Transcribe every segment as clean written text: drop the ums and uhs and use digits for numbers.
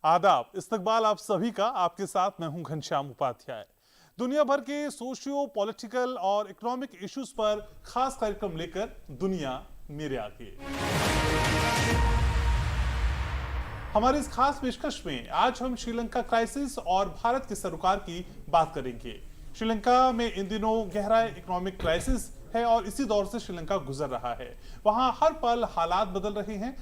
आदाब, इस्तकबाल आप सभी का। आपके साथ मैं हूं घनश्याम उपाध्याय। दुनिया भर के सोशियो पॉलिटिकल और इकोनॉमिक इश्यूज पर खास कार्यक्रम लेकर दुनिया मेरे आगे। हमारी इस खास पेशकश में आज हम श्रीलंका क्राइसिस और भारत के सरोकार की बात करेंगे। श्रीलंका में इन दिनों गहरा इकोनॉमिक क्राइसिस है और इसी दौर से श्रीलंका गुजर रहा है। वहां हर पल हालात बदल रहे हैं।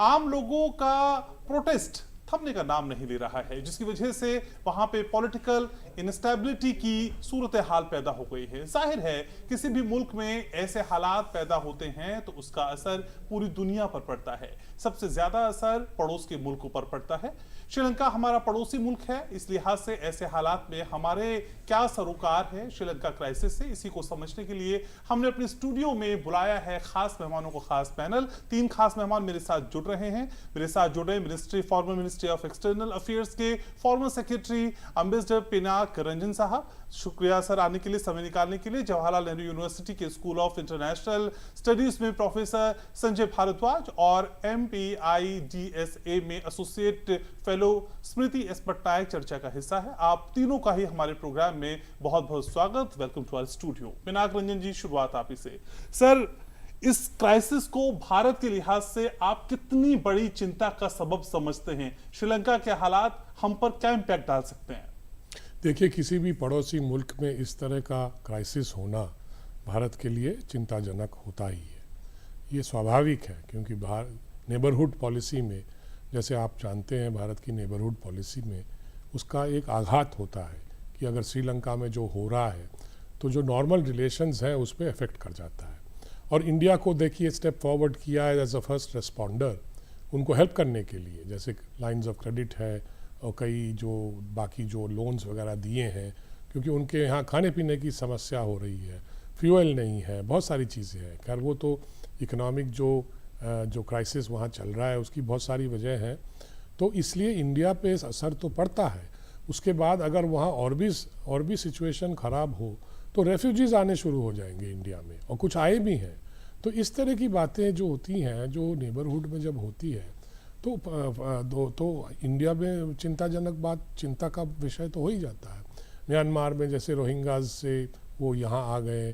आम लोगों का प्रोटेस्ट थमने का नाम नहीं ले रहा है, जिसकी वजह से वहां पे पॉलिटिकल इनस्टेबिलिटी की सूरत हाल पैदा हो गई है। जाहिर है किसी भी मुल्क में ऐसे हालात पैदा होते हैं तो उसका असर पूरी दुनिया पर पड़ता है। सबसे ज्यादा असर पड़ोस के मुल्कों पर पड़ता है। श्रीलंका हमारा पड़ोसी मुल्क है, इस लिहाज से ऐसे हालात में हमारे क्या सरोकार है श्रीलंका क्राइसिस से, इसी को समझने के लिए हमने अपने स्टूडियो में बुलाया है खास मेहमानों को, खास पैनल। 3 खास मेहमान मेरे साथ जुड़ रहे हैं। मेरे साथ जुड़े former ministry of external affairs के former secretary ambassador Pinak Ranjan साहब। शुक्रिया सर आने के लिए, समय निकालने के लिए। जवाहरलाल नेहरू यूनिवर्सिटी के स्कूल ऑफ इंटरनेशनल स्टडीज में प्रोफेसर संजय भारद्वाज और MPIDSA में एसोसिएट फेलो स्मृति एस पटनायक चर्चा का हिस्सा है। आप तीनों का ही हमारे प्रोग्राम में बहुत बहुत स्वागत। Welcome to our studio. Pinak Ranjan ji, शुरुआत आप ही से। सर, इस क्राइसिस को भारत के लिहाज से आप कितनी बड़ी चिंता का सबब समझते हैं? श्रीलंका के हालात हम पर क्या इंपैक्ट डाल सकते हैं? देखिए, किसी भी पड़ोसी मुल्क में इस तरह का क्राइसिस होना भारत के लिए चिंताजनक होता ही है। ये स्वाभाविक है, क्योंकि नेबरहुड पॉलिसी में, जैसे आप जानते हैं, भारत की नेबरहुड पॉलिसी में उसका एक आघात होता है कि अगर श्रीलंका में जो हो रहा है तो जो नॉर्मल रिलेशंस हैं उस पर इफेक्ट कर जाता है। और इंडिया को देखिए स्टेप फॉरवर्ड किया है एज अ फर्स्ट रेस्पॉन्डर, उनको हेल्प करने के लिए, जैसे लाइंस ऑफ क्रेडिट है और कई जो बाकी जो लोन्स वगैरह दिए हैं, क्योंकि उनके यहाँ खाने पीने की समस्या हो रही है, फ्यूल नहीं है, बहुत सारी चीज़ें हैं। खैर, वो तो इकोनॉमिक जो क्राइसिस वहाँ चल रहा है उसकी बहुत सारी वजह है, तो इसलिए इंडिया पे असर तो पड़ता है। उसके बाद अगर वहाँ और भी सिचुएशन ख़राब हो तो रेफ्यूजीज़ आने शुरू हो जाएंगे इंडिया में, और कुछ आए भी हैं। तो इस तरह की बातें जो होती हैं, जो नेबरहुड में जब होती है, तो इंडिया में चिंता का विषय तो हो ही जाता है। म्यांमार में जैसे रोहिंग्याज से वो यहाँ आ गए,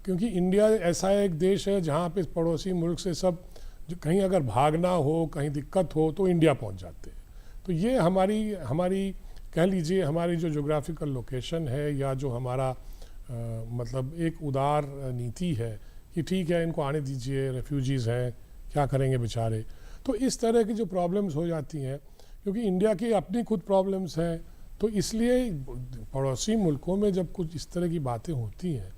क्योंकि इंडिया ऐसा एक देश है जहाँ पे पड़ोसी मुल्क से सब कहीं अगर भागना हो, कहीं दिक्कत हो तो इंडिया पहुँच जाते हैं। तो ये हमारी कह लीजिए हमारी जो जोग्राफिकल लोकेशन है, या जो हमारा मतलब एक उदार नीति है कि ठीक है, इनको आने दीजिए, रेफ्यूजीज़ हैं, क्या करेंगे बेचारे। तो इस तरह की जो प्रॉब्लम्स हो जाती हैं, क्योंकि इंडिया की अपनी खुद प्रॉब्लम्स हैं, तो इसलिए पड़ोसी मुल्कों में जब कुछ इस तरह की बातें होती हैं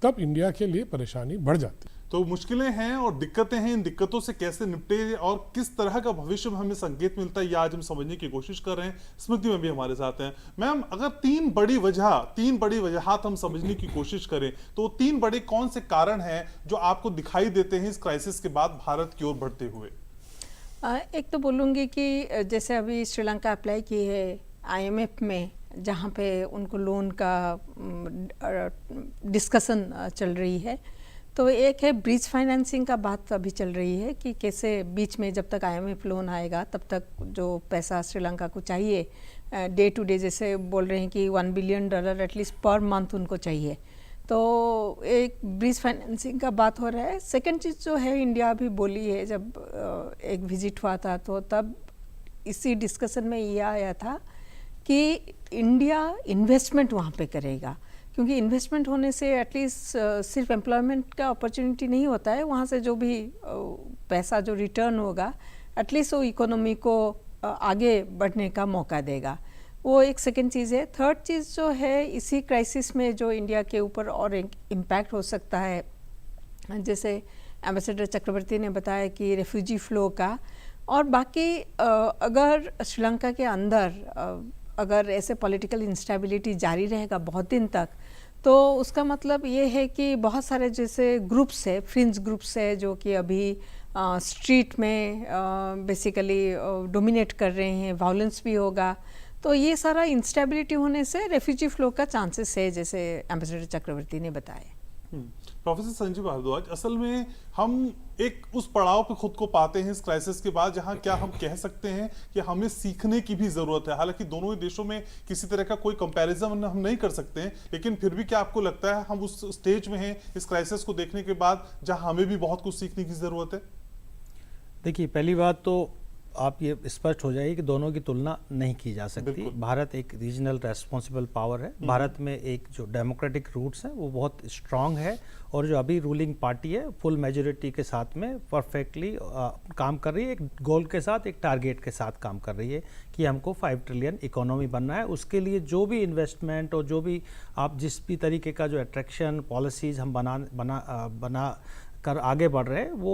तब इंडिया के लिए परेशानी बढ़ जाती है। तो मुश्किलें हैं और दिक्कतें हैं, इन दिक्कतों से कैसे निपटे और किस तरह का भविष्य में हमें संकेत मिलता है, ये आज हम समझने की कोशिश कर रहे हैं। स्मृति में भी हमारे साथ हैं। मैम, अगर तीन बड़ी वजहात हम समझने की कोशिश करें तो 3 बड़े कौन से कारण हैं जो आपको दिखाई देते हैं इस क्राइसिस के बाद भारत की ओर बढ़ते हुए? एक तो बोलूँगी कि जैसे अभी श्रीलंका अप्लाई की है IMF में, जहाँ पे उनको लोन का डिस्कशन चल रही है। तो एक है ब्रिज फाइनेंसिंग का बात अभी चल रही है कि कैसे बीच में जब तक IMF लोन आएगा तब तक जो पैसा श्रीलंका को चाहिए डे टू डे, जैसे बोल रहे हैं कि $1 बिलियन एटलीस्ट पर मंथ उनको चाहिए। तो एक ब्रिज फाइनेंसिंग का बात हो रहा है। सेकंड चीज़ जो है, इंडिया अभी बोली है, जब एक विजिट हुआ था तो तब इसी डिस्कशन में ये आया था कि इंडिया इन्वेस्टमेंट वहाँ पे करेगा, क्योंकि इन्वेस्टमेंट होने से एटलीस्ट सिर्फ एम्प्लॉयमेंट का अपॉर्चुनिटी नहीं होता है, वहाँ से जो भी पैसा जो रिटर्न होगा एटलीस्ट वो इकोनॉमी को आगे बढ़ने का मौका देगा। वो एक सेकेंड चीज़ है। थर्ड चीज़ जो है, इसी क्राइसिस में जो इंडिया के ऊपर और एक इम्पैक्ट हो सकता है, जैसे एम्बेसडर चक्रवर्ती ने बताया कि रेफ्यूजी फ्लो का, और बाकी अगर श्रीलंका के अंदर अगर ऐसे पॉलिटिकल इंस्टेबिलिटी जारी रहेगा बहुत दिन तक, तो उसका मतलब ये है कि बहुत सारे जैसे ग्रुप्स है, फ्रिंज ग्रुप्स है, जो कि अभी स्ट्रीट में बेसिकली डोमिनेट कर रहे हैं, वायलेंस भी होगा। तो ये सारा इंस्टेबिलिटी होने से रेफ्यूजी फ्लो का चांसेस है, जैसे एम्बेसडर चक्रवर्ती ने बताया। प्रोफेसर संजीव भारद्वाज, असल में हम एक उस पड़ाव पे खुद को पाते हैं इस क्राइसिस के बाद जहां क्या हम कह सकते हैं कि हमें सीखने की भी जरूरत है। हालांकि दोनों ही देशों में किसी तरह का कोई कंपैरिजन हम नहीं कर सकते हैं, लेकिन फिर भी क्या आपको लगता है हम उस स्टेज में हैं इस क्राइसिस को देखने के बाद जहां हमें भी बहुत कुछ सीखने की जरूरत है? देखिए, पहली बात तो आप ये स्पष्ट हो जाइए कि दोनों की तुलना नहीं की जा सकती। भारत एक रीजनल रेस्पॉन्सिबल पावर है। भारत में एक जो डेमोक्रेटिक रूट्स हैं वो बहुत स्ट्रांग है, और जो अभी रूलिंग पार्टी है फुल मेजोरिटी के साथ में परफेक्टली काम कर रही है, एक गोल के साथ, एक टारगेट के साथ काम कर रही है कि हमको 5 ट्रिलियन इकोनॉमी बनना है। उसके लिए जो भी इन्वेस्टमेंट और जो भी आप जिस भी तरीके का जो अट्रैक्शन पॉलिसीज़ हम बना कर आगे बढ़ रहे हैं वो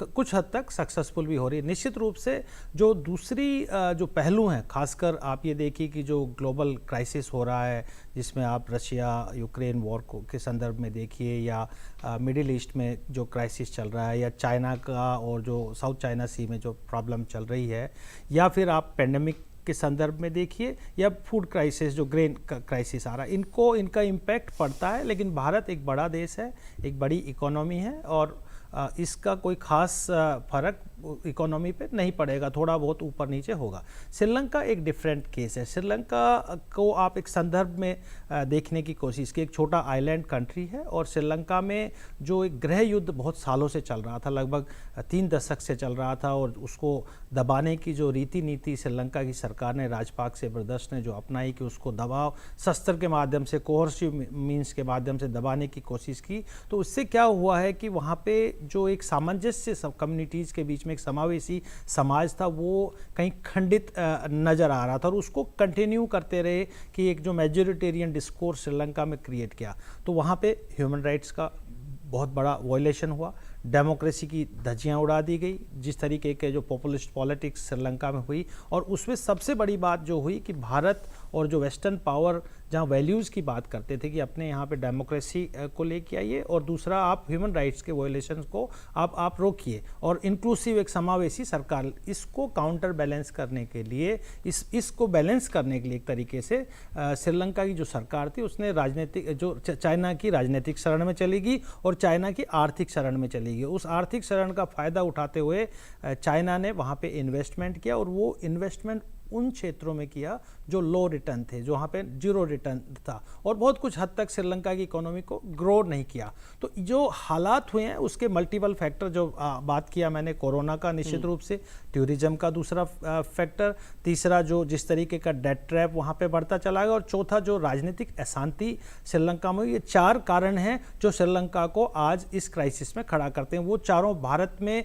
कुछ हद तक सक्सेसफुल भी हो रही है। निश्चित रूप से जो दूसरी जो पहलू हैं, खासकर आप ये देखिए कि जो ग्लोबल क्राइसिस हो रहा है जिसमें आप रशिया यूक्रेन वॉर के संदर्भ में देखिए, या मिडिल ईस्ट में जो क्राइसिस चल रहा है, या चाइना का और जो साउथ चाइना सी में जो प्रॉब्लम चल रही है, या फिर आप पेंडेमिक के संदर्भ में देखिए, या फूड क्राइसिस जो ग्रेन क्राइसिस आ रहा है, इनका इम्पैक्ट पड़ता है। लेकिन भारत एक बड़ा देश है, एक बड़ी इकोनॉमी है, और इसका कोई खास फर्क इकोनॉमी पे नहीं पड़ेगा, थोड़ा बहुत ऊपर नीचे होगा। श्रीलंका एक डिफरेंट केस है। श्रीलंका को आप एक संदर्भ में देखने की कोशिश की, एक छोटा आइलैंड कंट्री है, और श्रीलंका में जो एक गृह युद्ध बहुत सालों से चल रहा था, लगभग 3 दशक से चल रहा था, और उसको दबाने की जो रीति नीति श्रीलंका की सरकार ने, राजपाक्से ब्रदर्स ने जो अपनाई कि उसको दबाव शस्त्र के माध्यम से, कोहर्सिव मीन्स के माध्यम से दबाने की कोशिश की, तो उससे क्या हुआ है कि वहाँ पे जो एक सामंजस्य सब कम्युनिटीज़ के बीच में एक समावेशी समाज था वो कहीं खंडित नज़र आ रहा था, और उसको कंटिन्यू करते रहे कि एक जो मेजोरिटेरियन डिस्कोर्स श्रीलंका में क्रिएट किया, तो वहाँ पे ह्यूमन राइट्स का बहुत बड़ा वायलेशन हुआ, डेमोक्रेसी की धज्जियां उड़ा दी गई, जिस तरीके के जो पॉपुलिस्ट पॉलिटिक्स श्रीलंका में हुई। और उसमें सबसे बड़ी बात जो हुई कि भारत और जो वेस्टर्न पावर जहां वैल्यूज़ की बात करते थे कि अपने यहाँ पे डेमोक्रेसी को लेके आइए, और दूसरा आप ह्यूमन राइट्स के वायलेशंस को आप रोकिए, और इंक्लूसिव एक समावेशी सरकार, इसको काउंटर बैलेंस करने के लिए, इसको बैलेंस करने के लिए एक तरीके से श्रीलंका की जो सरकार थी उसने राजनीतिक जो चाइना की राजनीतिक शरण में चलेगी और चाइना की आर्थिक शरण में चलेगी। उस आर्थिक शरण का फ़ायदा उठाते हुए चाइना ने वहाँ पे इन्वेस्टमेंट किया, और वो इन्वेस्टमेंट उन क्षेत्रों में किया जो लो रिटर्न थे, जो वहाँ पे 0 रिटर्न था, और बहुत कुछ हद तक श्रीलंका की इकोनॉमी को ग्रो नहीं किया। तो जो हालात हुए हैं उसके मल्टीपल फैक्टर, जो बात किया मैंने कोरोना का, निश्चित रूप से टूरिज्म का दूसरा फैक्टर, तीसरा जो जिस तरीके का डेट ट्रैप वहाँ पे बढ़ता चला गया, और चौथा जो राजनीतिक अशांति श्रीलंका में, ये 4 कारण हैं जो श्रीलंका को आज इस क्राइसिस में खड़ा करते हैं। वो चारों भारत में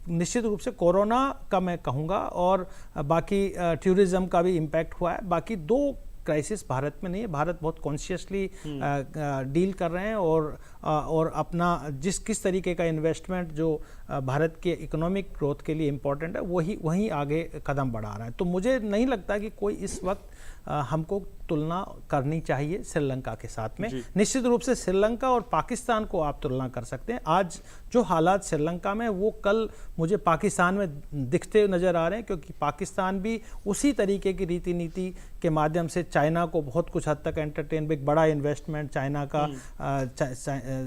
निश्चित रूप से कोरोना का मैं कहूँगा, और बाकी टूरिज्म का भी इम्पैक्ट हुआ है। बाकी 2 क्राइसिस भारत में नहीं है। भारत बहुत कॉन्शियसली डील कर रहे हैं, और अपना किस तरीके का इन्वेस्टमेंट जो भारत के इकोनॉमिक ग्रोथ के लिए इम्पोर्टेंट है वहीं आगे कदम बढ़ा रहा है। तो मुझे नहीं लगता कि कोई इस वक्त हमको तुलना करनी चाहिए श्रीलंका के साथ में। निश्चित रूप से श्रीलंका और पाकिस्तान को आप तुलना कर सकते हैं। आज जो हालात श्रीलंका में वो कल मुझे पाकिस्तान में दिखते नज़र आ रहे हैं, क्योंकि पाकिस्तान भी उसी तरीके की रीति नीति के माध्यम से चाइना को बहुत कुछ हद तक एंटरटेन, एक बड़ा इन्वेस्टमेंट चाइना का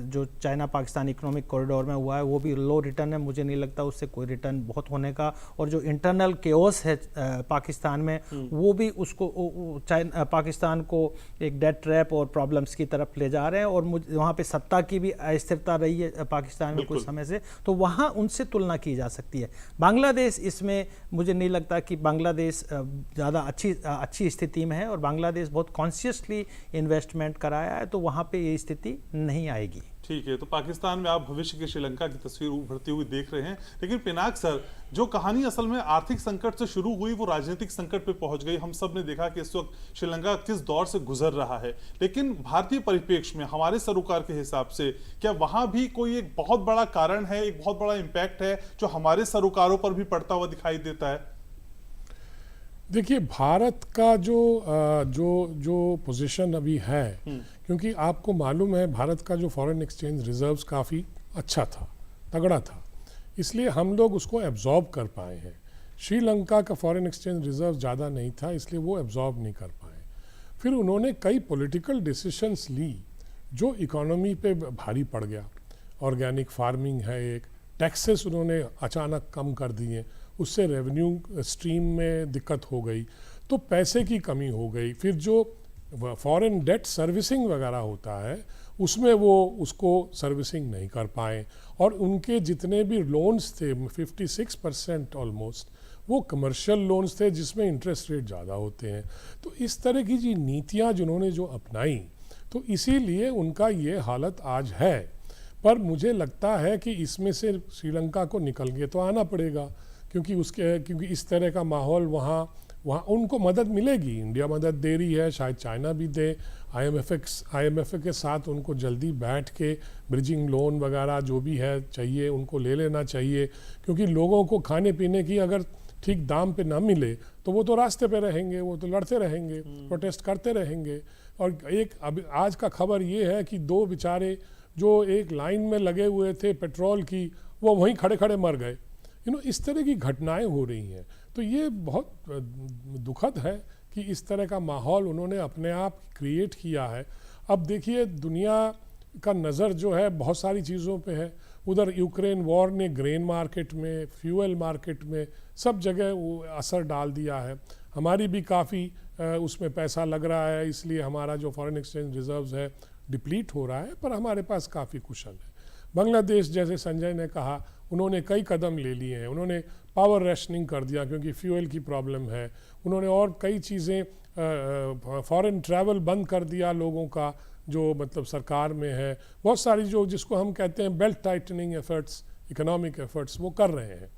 जो चाइना पाकिस्तान इकोनॉमिक कॉरिडोर में हुआ है वो भी लो रिटर्न है। मुझे नहीं लगता उससे कोई रिटर्न बहुत होने का, और जो इंटरनल केओस है पाकिस्तान में वो भी उसको पाकिस्तान को एक डेट ट्रैप और प्रॉब्लम्स की तरफ ले जा रहे हैं, और वहाँ पे सत्ता की भी अस्थिरता रही है पाकिस्तान में कुछ समय से, तो वहाँ उनसे तुलना की जा सकती है। बांग्लादेश इसमें मुझे नहीं लगता कि बांग्लादेश ज़्यादा अच्छी स्थिति में है, और बांग्लादेश बहुत कॉन्शियसली इन्वेस्टमेंट कराया है, तो वहाँ पे ये स्थिति नहीं आएगी। ठीक है, तो पाकिस्तान में आप भविष्य की श्रीलंका की तस्वीर उभरती हुई देख रहे हैं, लेकिन पिनाक सर, जो कहानी असल में आर्थिक संकट से शुरू हुई वो राजनीतिक संकट पे पहुंच गई। हम सब ने देखा कि इस वक्त श्रीलंका किस दौर से गुजर रहा है, लेकिन भारतीय परिप्रेक्ष्य में हमारे सरोकार के हिसाब से क्या वहां भी कोई एक बहुत बड़ा कारण है, एक बहुत बड़ा इम्पैक्ट है जो हमारे सरोकारों पर भी पड़ता हुआ दिखाई देता है? देखिए, भारत का जो पोजीशन अभी है, क्योंकि आपको मालूम है भारत का जो फॉरेन एक्सचेंज रिजर्व्स काफ़ी अच्छा था, तगड़ा था, इसलिए हम लोग उसको एब्जॉर्ब कर पाए हैं। श्रीलंका का फॉरेन एक्सचेंज रिजर्व ज़्यादा नहीं था, इसलिए वो एब्जॉर्ब नहीं कर पाए। फिर उन्होंने कई पॉलिटिकल डिसीशंस ली जो इकोनॉमी पे भारी पड़ गया। ऑर्गेनिक फार्मिंग है एक, टैक्सेस उन्होंने अचानक कम कर दिए, उससे रेवेन्यू स्ट्रीम में दिक्कत हो गई, तो पैसे की कमी हो गई। फिर जो फॉरेन डेट सर्विसिंग वगैरह होता है उसमें वो उसको सर्विसिंग नहीं कर पाए, और उनके जितने भी लोन्स थे 56% ऑलमोस्ट वो कमर्शियल लोन्स थे जिसमें इंटरेस्ट रेट ज़्यादा होते हैं। तो इस तरह की जी नीतियाँ जिन्होंने जो अपनाई, तो इसीलिए उनका ये हालत आज है। पर मुझे लगता है कि इसमें से श्रीलंका को निकल के तो आना पड़ेगा, क्योंकि इस तरह का माहौल वहाँ उनको मदद मिलेगी, इंडिया मदद दे रही है, शायद चाइना भी दे, IMF के साथ उनको जल्दी बैठ के ब्रिजिंग लोन वगैरह जो भी है चाहिए उनको ले लेना चाहिए, क्योंकि लोगों को खाने पीने की अगर ठीक दाम पे ना मिले तो वो तो रास्ते पे रहेंगे, वो तो लड़ते रहेंगे, प्रोटेस्ट करते रहेंगे। और अब आज का खबर ये है कि 2 बेचारे जो एक लाइन में लगे हुए थे पेट्रोल की, वो वहीं खड़े खड़े मर गए। इस तरह की घटनाएं हो रही हैं, तो ये बहुत दुखद है कि इस तरह का माहौल उन्होंने अपने आप क्रिएट किया है। अब देखिए दुनिया का नज़र जो है बहुत सारी चीज़ों पे है, उधर यूक्रेन वॉर ने ग्रेन मार्केट में, फ्यूल मार्केट में, सब जगह वो असर डाल दिया है। हमारी भी काफ़ी उसमें पैसा लग रहा है, इसलिए हमारा जो फॉरेन एक्सचेंज रिजर्व्स है डिप्लीट हो रहा है, पर हमारे पास काफ़ी कुशन है। बांग्लादेश जैसे संजय ने कहा, उन्होंने कई कदम ले लिए हैं, उन्होंने पावर रेशनिंग कर दिया क्योंकि फ्यूल की प्रॉब्लम है, उन्होंने और कई चीज़ें, फॉरेन ट्रैवल बंद कर दिया लोगों का जो मतलब सरकार में है, बहुत सारी जो जिसको हम कहते हैं belt tightening efforts, economic efforts वो कर रहे हैं।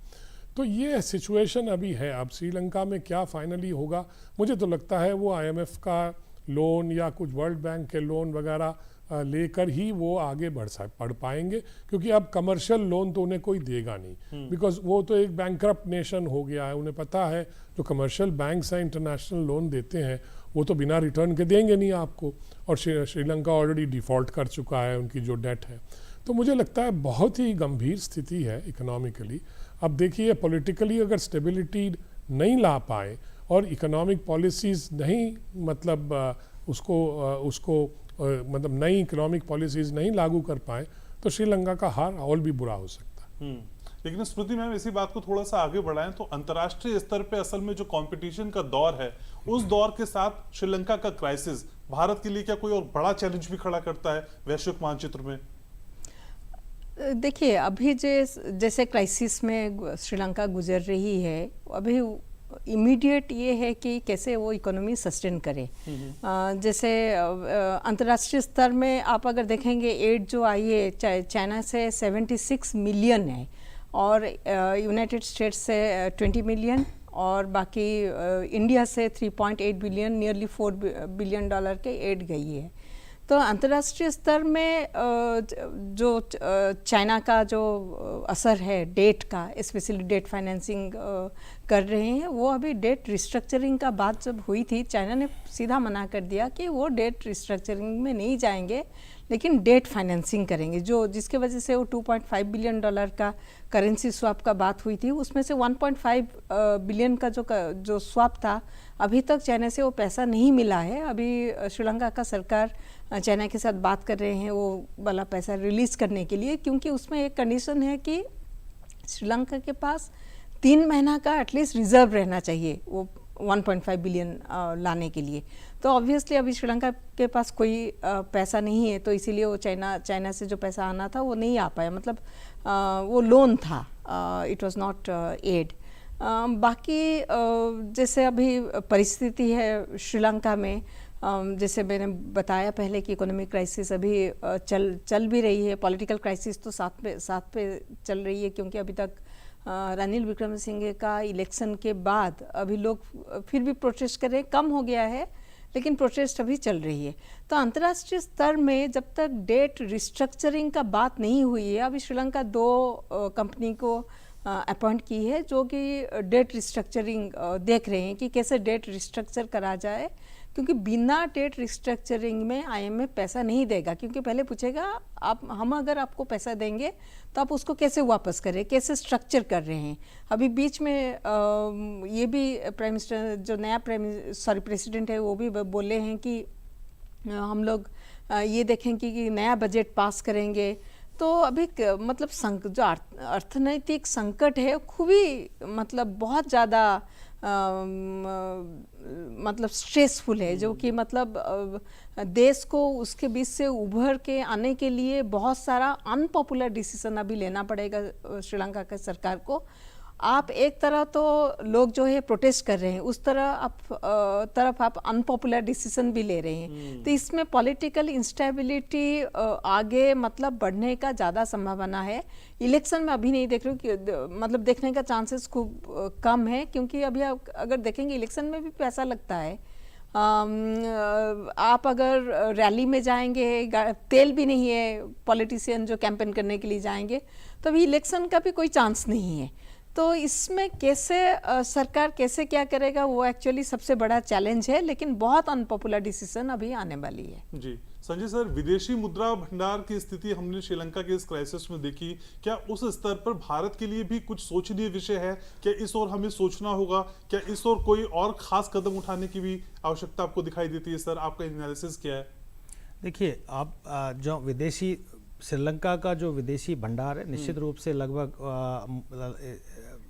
तो ये सिचुएशन अभी है। अब श्रीलंका में क्या फाइनली होगा, मुझे तो लगता है वो IMF का लोन या कुछ वर्ल्ड बैंक के लोन वगैरह लेकर ही वो आगे बढ़ पाएंगे, क्योंकि अब कमर्शियल लोन तो उन्हें कोई देगा नहीं, बिकॉज वो तो एक बैंकरप्ट नेशन हो गया है। उन्हें पता है जो कमर्शियल बैंक्स हैं इंटरनेशनल लोन देते हैं वो तो बिना रिटर्न के देंगे नहीं आपको, और श्रीलंका ऑलरेडी डिफ़ॉल्ट कर चुका है, उनकी जो डेट है। तो मुझे लगता है बहुत ही गंभीर स्थिति है इकोनॉमिकली। अब देखिए पॉलिटिकली अगर स्टेबिलिटी नहीं ला पाए और इकोनॉमिक पॉलिसीज़ नहीं मतलब उसको मतलब नई इकोनॉमिक पॉलिसीज़ नहीं लागू कर पाए तो श्रीलंका का हाल और भी बुरा हो सकता है। लेकिन स्मृति मैम इसी बात को थोड़ा सा आगे बढ़ाएं तो अंतर्राष्ट्रीय स्तर पे असल में जो कंपटीशन का दौर है, उस दौर के साथ श्रीलंका का क्राइसिस भारत के लिए क्या कोई और बड़ा चैलेंज भी खड़ा करता है वैश्विक मानचित्र में? देखिए अभी जैसे क्राइसिस में श्रीलंका गुजर रही है, अभी इमीडिएट ये है कि कैसे वो इकोनॉमी सस्टेन करे। जैसे अंतर्राष्ट्रीय स्तर में आप अगर देखेंगे एड जो आई है चाइना से 76 मिलियन है और यूनाइटेड स्टेट्स से 20 मिलियन और बाकी इंडिया से 3.8 बिलियन, नियरली $4 बिलियन के एड गई है। तो अंतर्राष्ट्रीय स्तर में जो चाइना का जो असर है डेट का, स्पेशली डेट फाइनेंसिंग कर रहे हैं, वो अभी डेट रिस्ट्रक्चरिंग का बात जब हुई थी चाइना ने सीधा मना कर दिया कि वो डेट रिस्ट्रक्चरिंग में नहीं जाएंगे लेकिन डेट फाइनेंसिंग करेंगे, जिसके वजह से वो $2.5 बिलियन का करेंसी स्वैप का बात हुई थी। उसमें से 1.5 बिलियन का जो स्वैप था अभी तक चाइना से वो पैसा नहीं मिला है। अभी श्रीलंका का सरकार चाइना के साथ बात कर रहे हैं वो वाला पैसा रिलीज़ करने के लिए, क्योंकि उसमें एक कंडीशन है कि श्रीलंका के पास 3 महीना का एटलीस्ट रिजर्व रहना चाहिए वो 1.5 बिलियन लाने के लिए। तो ऑब्वियसली अभी श्रीलंका के पास कोई पैसा नहीं है, तो इसीलिए वो चाइना से जो पैसा आना था वो नहीं आ पाया, मतलब वो लोन था, इट वाज नॉट एड। बाकी जैसे अभी परिस्थिति है श्रीलंका में, जैसे मैंने बताया पहले कि इकोनॉमिक क्राइसिस अभी चल भी रही है, पॉलिटिकल क्राइसिस तो साथ पे चल रही है, क्योंकि अभी तक रानिल विक्रमसिंघे का इलेक्शन के बाद अभी लोग फिर भी प्रोटेस्ट कर रहे हैं, कम हो गया है लेकिन प्रोटेस्ट अभी चल रही है। तो अंतर्राष्ट्रीय स्तर में जब तक डेट रिस्ट्रक्चरिंग का बात नहीं हुई है, अभी श्रीलंका 2 कंपनी को अपॉइंट की है जो कि डेट रिस्ट्रक्चरिंग देख रहे हैं कि कैसे डेट रिस्ट्रक्चर करा जाए, क्योंकि बिना डेट रिस्ट्रक्चरिंग में IMF पैसा नहीं देगा, क्योंकि पहले पूछेगा हम अगर आपको पैसा देंगे तो आप उसको कैसे वापस करें, कैसे स्ट्रक्चर कर रहे हैं। अभी बीच में ये भी प्राइम मिनिस्टर जो नया प्रेसिडेंट है वो भी बोले हैं कि हम लोग ये देखें कि नया बजट पास करेंगे तो अभी मतलब जो अर्थनैतिक संकट है खूब ही मतलब बहुत ज़्यादा मतलब स्ट्रेसफुल है, जो कि मतलब देश को उसके बीच से उभर के आने के लिए बहुत सारा अनपॉपुलर डिसीजन अभी लेना पड़ेगा श्रीलंका की सरकार को। आप एक तरह तो लोग जो है प्रोटेस्ट कर रहे हैं, उस तरफ आप अनपॉपुलर डिसीजन भी ले रहे हैं, तो इसमें पॉलिटिकल इंस्टेबिलिटी आगे मतलब बढ़ने का ज़्यादा संभावना है। इलेक्शन में अभी नहीं देख रही हूँ कि मतलब देखने का चांसेस खूब कम है, क्योंकि अभी आप अगर देखेंगे इलेक्शन में भी पैसा लगता है। आप अगर रैली में जाएंगे, तेल भी नहीं है, पॉलिटिशियन जो कैंपेन करने के लिए जाएंगे, तो अभी इलेक्शन का भी कोई चांस नहीं है। तो इसमें कैसे सरकार कैसे क्या करेगा वो एक्चुअली सबसे बड़ा चैलेंज है, लेकिन बहुत अनपॉपुलर डिसीजन अभी आने वाली है। जी संजय सर, विदेशी मुद्रा भंडार की स्थिति हमने श्रीलंका के इस क्राइसिस में देखी, क्या उस स्तर पर भारत के लिए भी कुछ सोचनीय विषय है? क्या इस ओर हमें सोचना होगा? क्या इस ओर कोई और खास कदम उठाने की भी आवश्यकता आपको दिखाई देती है? सर, आपका एनालिसिस क्या है? देखिए, आप जो विदेशी श्रीलंका का जो विदेशी भंडार है, निश्चित रूप से लगभग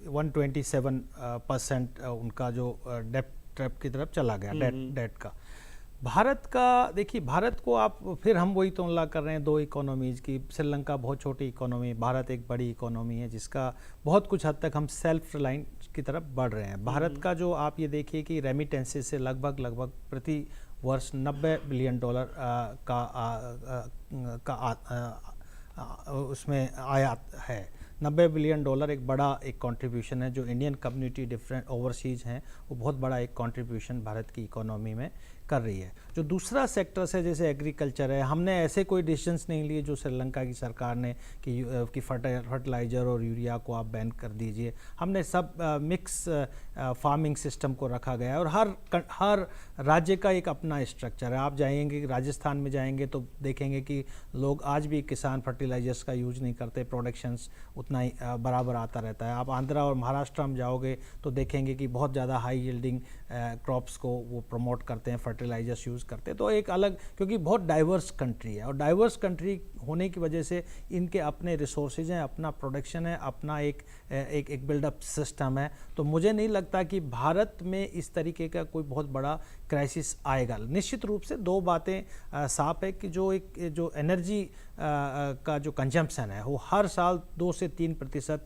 127% उनका जो डेट ट्रैप की तरफ चला गया, डेट का। भारत का देखिए, भारत को आप फिर हम वही तुलना कर रहे हैं दो इकोनॉमीज़ की। श्रीलंका बहुत छोटी इकोनॉमी, भारत एक बड़ी इकोनॉमी है जिसका बहुत कुछ हद तक हम सेल्फ रिलायंस की तरफ बढ़ रहे हैं। भारत का जो आप ये देखिए कि रेमिटेंसेस से लगभग प्रति वर्ष $90 बिलियन उसमें आयात है। $90 बिलियन एक बड़ा एक कंट्रीब्यूशन है। जो इंडियन कम्युनिटी डिफरेंट ओवरसीज हैं, वो बहुत बड़ा एक कंट्रीब्यूशन भारत की इकोनॉमी में कर रही है। जो दूसरा सेक्टर्स है जैसे एग्रीकल्चर है, हमने ऐसे कोई डिसीजंस नहीं लिए जो श्रीलंका की सरकार ने कि फर्टिलाइज़र और यूरिया को आप बैन कर दीजिए। हमने सब मिक्स फार्मिंग सिस्टम को रखा गया है, और हर राज्य का एक अपना स्ट्रक्चर है। आप जाएंगे राजस्थान में जाएंगे तो देखेंगे कि लोग आज भी किसान फर्टिलाइजर्स का यूज नहीं करते, प्रोडक्शंस उतना ही बराबर आता रहता है। आप आंध्रा और महाराष्ट्र में जाओगे तो देखेंगे कि बहुत ज़्यादा हाई यील्डिंग क्रॉप्स को वो प्रमोट करते हैं, फर्टिलाइजर्स यूज़ करते हैं। तो एक अलग, क्योंकि बहुत डाइवर्स कंट्री है, और डाइवर्स कंट्री होने की वजह से इनके अपने रिसोर्सेज हैं, अपना प्रोडक्शन है, अपना एक बिल्डअप सिस्टम है। तो मुझे नहीं लगता कि भारत में इस तरीके का कोई बहुत बड़ा क्राइसिस आएगा। निश्चित रूप से दो बातें साफ है कि जो एनर्जी का जो कंजम्पशन है वो हर साल 2 से 3%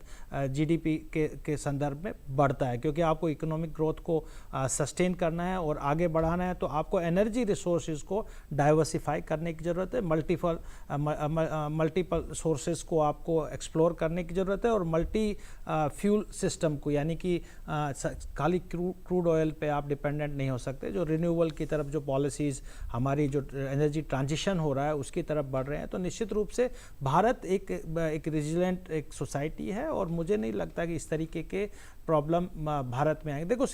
GDP के संदर्भ में बढ़ता है, क्योंकि आपको इकोनॉमिक ग्रोथ को सस्टेन करना है और आगे बढ़ाना है, तो आपको एनर्जी रिसोर्सेज को डाइवर्सिफाई करने की ज़रूरत है। मल्टीपल सोर्सेज को आपको एक्सप्लोर करने की ज़रूरत है, और मल्टी फ्यूल सिस्टम को, यानी कि खाली क्रूड ऑयल पे आप डिपेंडेंट नहीं हो सकते। जो रिन्यूएबल की तरफ जो पॉलिसीज़, हमारी जो एनर्जी ट्रांजिशन हो रहा है उसकी तरफ बढ़ रहे हैं, तो निश्चित रूप से भारत एक रेजिलेंट एक सोसाइटी है, और मुझे नहीं लगता कि इस तरीके के प्रॉब्लम भारत में आएंगे। देखो,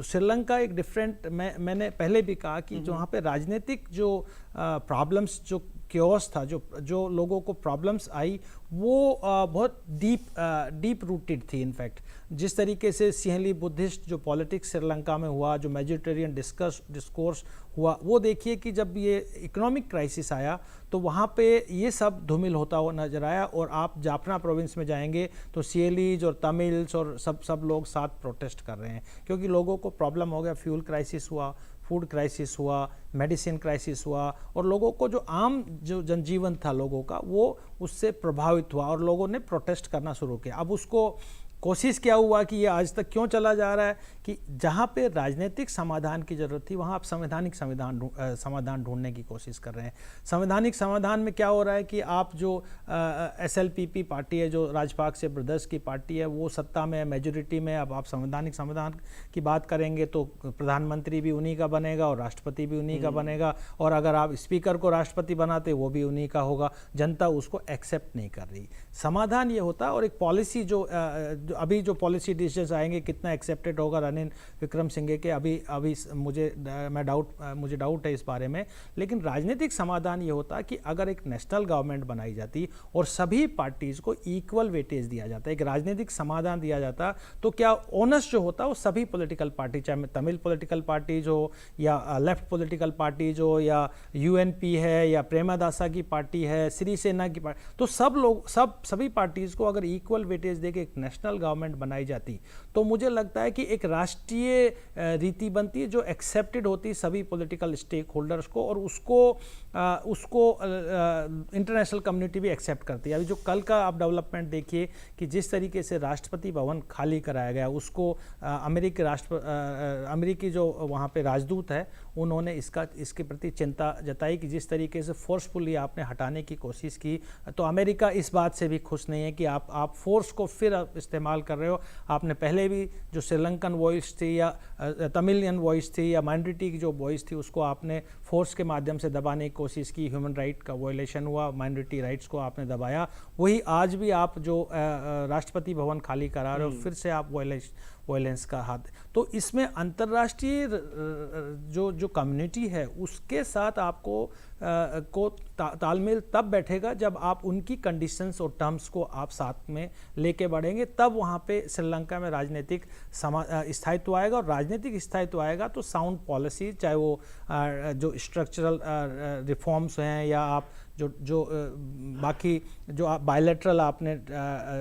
श्रीलंका एक डिफरेंट, मैंने पहले भी कहा कि जो वहाँ पे राजनीतिक जो प्रॉब्लम्स, जो क्योस था, जो लोगों को प्रॉब्लम्स आई, वो बहुत डीप रूटेड थी। इनफैक्ट जिस तरीके से सिंहली बुद्धिस्ट जो पॉलिटिक्स श्रीलंका में हुआ, जो मेजोरिटेरियन डिस्कोर्स हुआ, वो देखिए कि जब ये इकोनॉमिक क्राइसिस आया तो वहाँ पे ये सब धूमिल होता हुआ नजर आया। और आप जाफना प्रोविंस में जाएंगे तो सियलीज और तमिल्स और सब लोग साथ प्रोटेस्ट कर रहे हैं, क्योंकि लोगों को प्रॉब्लम हो गया। फ्यूल क्राइसिस हुआ, फूड क्राइसिस हुआ, मेडिसिन क्राइसिस हुआ, और लोगों को जो आम जो जनजीवन था लोगों का, वो उससे प्रभावित हुआ, और लोगों ने प्रोटेस्ट करना शुरू किया। अब उसको कोशिश क्या हुआ कि ये आज तक क्यों चला जा रहा है कि जहाँ पे राजनीतिक समाधान की ज़रूरत थी वहाँ आप संवैधानिक समाधान ढूंढने की कोशिश कर रहे हैं। संवैधानिक समाधान में क्या हो रहा है कि आप जो SLPP पार्टी है, जो राजपाक्से ब्रदर्स की पार्टी है, वो सत्ता में, मेजोरिटी में। अब आप संवैधानिक समाधान की बात करेंगे तो प्रधानमंत्री भी उन्हीं का बनेगा और राष्ट्रपति भी उन्हीं का बनेगा, और अगर आप स्पीकर को राष्ट्रपति बनाते वो भी उन्हीं का होगा। जनता उसको एक्सेप्ट नहीं कर रही। समाधान ये होता है, और एक पॉलिसी जो अभी जो पॉलिसी डिसीजंस आएंगे कितना एक्सेप्टेड होगा रणनील विक्रमसिंघे के, अभी मुझे डाउट है इस बारे में। लेकिन राजनीतिक समाधान ये होता कि अगर एक नेशनल गवर्नमेंट बनाई जाती और सभी पार्टीज को इक्वल वेटेज दिया जाता, एक राजनीतिक समाधान दिया जाता, तो क्या ओनस जो होता वो सभी पॉलिटिकल पार्टी, चाहे तमिल पॉलिटिकल पार्टीज हो या लेफ्ट पॉलिटिकल पार्टीज हो या यूएनपी है या प्रेमादासा की पार्टी है, सिरिसेना की पार्टी, तो सभी पार्टीज को अगर इक्वल वेटेज देके एक नेशनल गवर्नमेंट बनाई जाती तो मुझे लगता है कि एक राष्ट्रीय रीति बनती है जो एक्सेप्टेड होती सभी पॉलिटिकल स्टेक होल्डर्स को, और उसको इंटरनेशनल कम्युनिटी भी एक्सेप्ट करती है। अभी जो कल का आप डेवलपमेंट देखिए कि जिस तरीके से राष्ट्रपति भवन खाली कराया गया, उसको अमेरिकी जो वहाँ पे राजदूत है उन्होंने इसके प्रति चिंता जताई कि जिस तरीके से फोर्सफुली आपने हटाने की कोशिश की, तो अमेरिका इस बात से भी खुश नहीं है कि आप फोर्स को फिर इस्तेमाल कर रहे हो। आपने पहले भी जो श्रीलंकन वॉइस थी या तमिलियन वॉइस थी या माइनॉरिटी की जो वॉइस थी उसको आपने फोर्स के माध्यम से दबाने की कोशिश की, ह्यूमन राइट का वायलेशन हुआ, माइनॉरिटी राइट्स को आपने दबाया। वही आज भी आप जो राष्ट्रपति भवन खाली करा रहे हो, फिर से आप वायलेंस का हाथ, तो इसमें अंतर्राष्ट्रीय जो कम्युनिटी है उसके साथ आपको तालमेल तब बैठेगा जब आप उनकी कंडीशंस और टर्म्स को आप साथ में लेके बढ़ेंगे, तब वहाँ पे श्रीलंका में राजनीतिक स्थायित्व आएगा। और राजनीतिक स्थायित्व आएगा तो साउंड पॉलिसी, चाहे वो जो स्ट्रक्चरल रिफॉर्म्स हैं या आप जो बाकी जो आप बायलैटरल आपने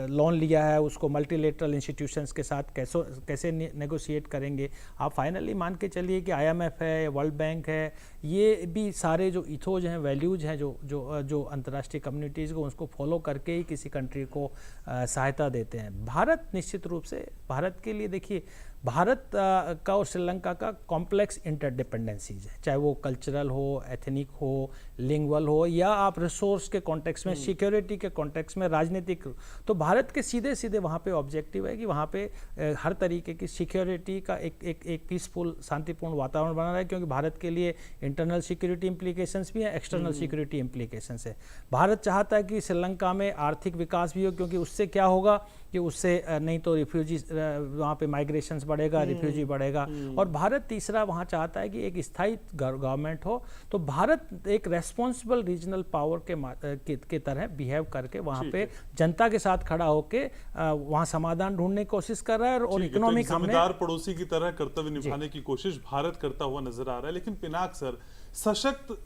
लोन लिया है उसको मल्टीलेटरल इंस्टीट्यूशंस के साथ कैसे नेगोशिएट करेंगे। आप फाइनली मान के चलिए कि IMF है, वर्ल्ड बैंक है, ये भी सारे जो इथोज हैं, वैल्यूज हैं जो अंतर्राष्ट्रीय कम्युनिटीज़ को उसको फॉलो करके ही किसी कंट्री को सहायता देते हैं। भारत निश्चित रूप से, भारत के लिए देखिए, भारत का और श्रीलंका का कॉम्प्लेक्स इंटरडिपेंडेंसीज है, चाहे वो कल्चरल हो, एथनिक हो, लिंगुअल हो, या आप रिसोर्स के कॉन्टेक्स्ट में, सिक्योरिटी के कॉन्टेक्स्ट में, राजनीतिक। तो भारत के सीधे वहाँ पे ऑब्जेक्टिव है कि वहाँ पे हर तरीके की सिक्योरिटी का एक पीसफुल, शांतिपूर्ण वातावरण बना रहा है, क्योंकि भारत के लिए इंटरनल सिक्योरिटी इम्प्लीकेशंस भी हैं, एक्सटर्नल सिक्योरिटी इम्प्लीकेशंस है। भारत चाहता है कि श्रीलंका में आर्थिक विकास भी हो, क्योंकि उससे क्या होगा कि उससे नहीं तो रिफ्यूजी वहाँ पे माइग्रेशंस बढ़ेगा, रिफ्यूजी बढ़ेगा। और भारत तीसरा वहाँ चाहता है कि एक स्थायी गवर्नमेंट हो। तो भारत एक रेस्पॉन्सिबल रीजनल पावर के तरह बिहेव करके वहाँ पे जनता के साथ खड़ा होके वहाँ समाधान ढूंढने की कोशिश कर रहा है, और इकोनॉमिक जिम्मेदार पड़ोसी की तरह कर्तव्य निभाने की कोशिश भारत करता हुआ नजर आ रहा है। लेकिन पिनाक सर, सशक्त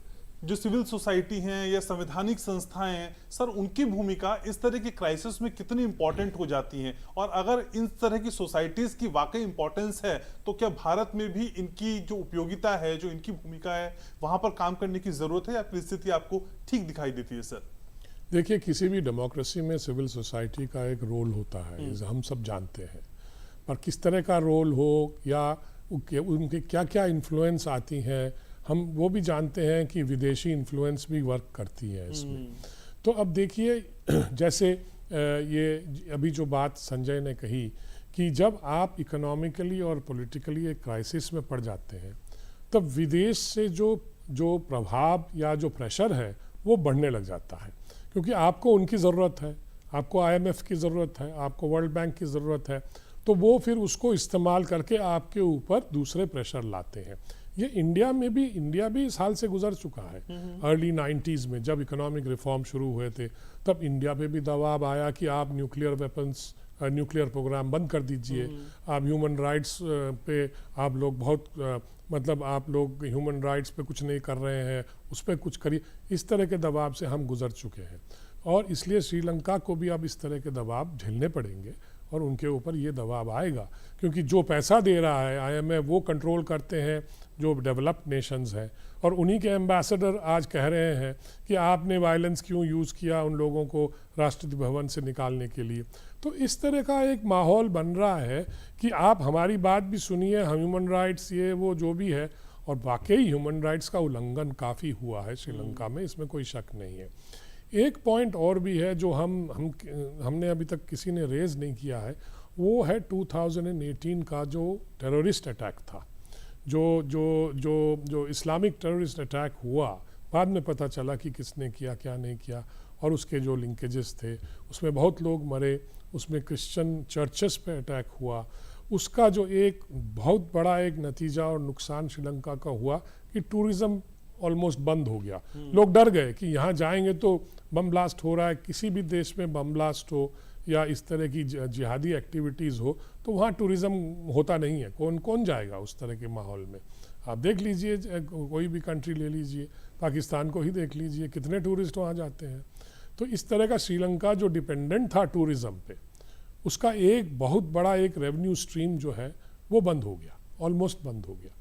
जो सिविल सोसाइटी हैं या संवैधानिक संस्थाएं हैं सर, उनकी भूमिका इस तरह के क्राइसिस में कितनी इंपॉर्टेंट हो जाती है, और अगर इन तरह की सोसाइटीज की वाकई इंपॉर्टेंस है तो क्या भारत में भी इनकी जो उपयोगिता है, जो इनकी भूमिका है, वहां पर काम करने की जरूरत है, या परिस्थिति आपको ठीक दिखाई देती है सर? देखिए, किसी भी डेमोक्रेसी में सिविल सोसाइटी का एक रोल होता है, हम सब जानते हैं, पर किस तरह का रोल हो या उनके क्या क्या इन्फ्लुएंस आती हैं, हम वो भी जानते हैं कि विदेशी इन्फ्लुएंस भी वर्क करती है इसमें। तो अब देखिए, जैसे ये अभी जो बात संजय ने कही कि जब आप इकोनॉमिकली और पॉलिटिकली एक क्राइसिस में पड़ जाते हैं, तब विदेश से जो प्रभाव या जो प्रेशर है वो बढ़ने लग जाता है, क्योंकि आपको उनकी ज़रूरत है, आपको IMF की ज़रूरत है, आपको वर्ल्ड बैंक की ज़रूरत है, तो वो फिर उसको इस्तेमाल करके आपके ऊपर दूसरे प्रेशर लाते हैं। ये इंडिया भी इस हाल से गुजर चुका है। अर्ली 90s में जब इकोनॉमिक रिफॉर्म शुरू हुए थे, तब इंडिया पे भी दबाव आया कि आप न्यूक्लियर प्रोग्राम बंद कर दीजिए, आप ह्यूमन राइट्स पे आप लोग आप लोग ह्यूमन राइट्स पे कुछ नहीं कर रहे हैं, उस पर कुछ करिए। इस तरह के दबाव से हम गुजर चुके हैं, और इसलिए श्रीलंका को भी अब इस तरह के दबाव झेलने पड़ेंगे, और उनके ऊपर ये दबाव आएगा, क्योंकि जो पैसा दे रहा है IMF वो कंट्रोल करते हैं जो डेवलप्ड नेशंस हैं, और उन्हीं के एम्बेसडर आज कह रहे हैं कि आपने वायलेंस क्यों यूज़ किया उन लोगों को राष्ट्रपति भवन से निकालने के लिए। तो इस तरह का एक माहौल बन रहा है कि आप हमारी बात भी सुनिए, ह्यूमन राइट्स ये वो जो भी है, और वाकई ह्यूमन राइट्स का उल्लंघन काफ़ी हुआ है श्रीलंका में, इसमें कोई शक नहीं है। एक पॉइंट और भी है जो हमने अभी तक किसी ने रेज नहीं किया है, वो है 2018 का जो टेररिस्ट अटैक था, जो इस्लामिक टेररिस्ट अटैक हुआ। बाद में पता चला कि किसने किया क्या नहीं किया, और उसके जो लिंकेजेस थे, उसमें बहुत लोग मरे, उसमें क्रिश्चियन चर्चेस पे अटैक हुआ। उसका जो एक बहुत बड़ा एक नतीजा और नुकसान श्रीलंका का हुआ कि टूरिज़्म ऑलमोस्ट बंद हो गया। लोग डर गए कि यहाँ जाएंगे तो बम ब्लास्ट हो रहा है, किसी भी देश में बम ब्लास्ट हो या इस तरह की जिहादी एक्टिविटीज़ हो तो वहाँ टूरिज़्म होता नहीं है। कौन कौन जाएगा उस तरह के माहौल में? आप देख लीजिए, कोई भी कंट्री ले लीजिए, पाकिस्तान को ही देख लीजिए, कितने टूरिस्ट वहाँ जाते हैं। तो इस तरह का श्रीलंका जो डिपेंडेंट था टूरिज़्म पे, उसका एक बहुत बड़ा एक रेवेन्यू स्ट्रीम जो है वो बंद हो गया, ऑलमोस्ट बंद हो गया।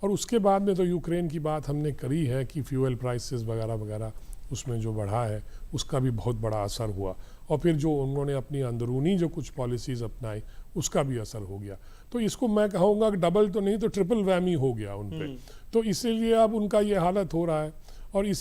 और उसके बाद में तो यूक्रेन की बात हमने करी है कि फ्यूल प्राइसेस वगैरह वगैरह उसमें जो बढ़ा है उसका भी बहुत बड़ा असर हुआ। और फिर जो उन्होंने अपनी अंदरूनी जो कुछ पॉलिसीज़ अपनाई उसका भी असर हो गया। तो इसको मैं कहूँगा कि डबल तो नहीं तो ट्रिपल वैमी हो गया उन पे। तो इसीलिए अब उनका ये हालत हो रहा है। और इस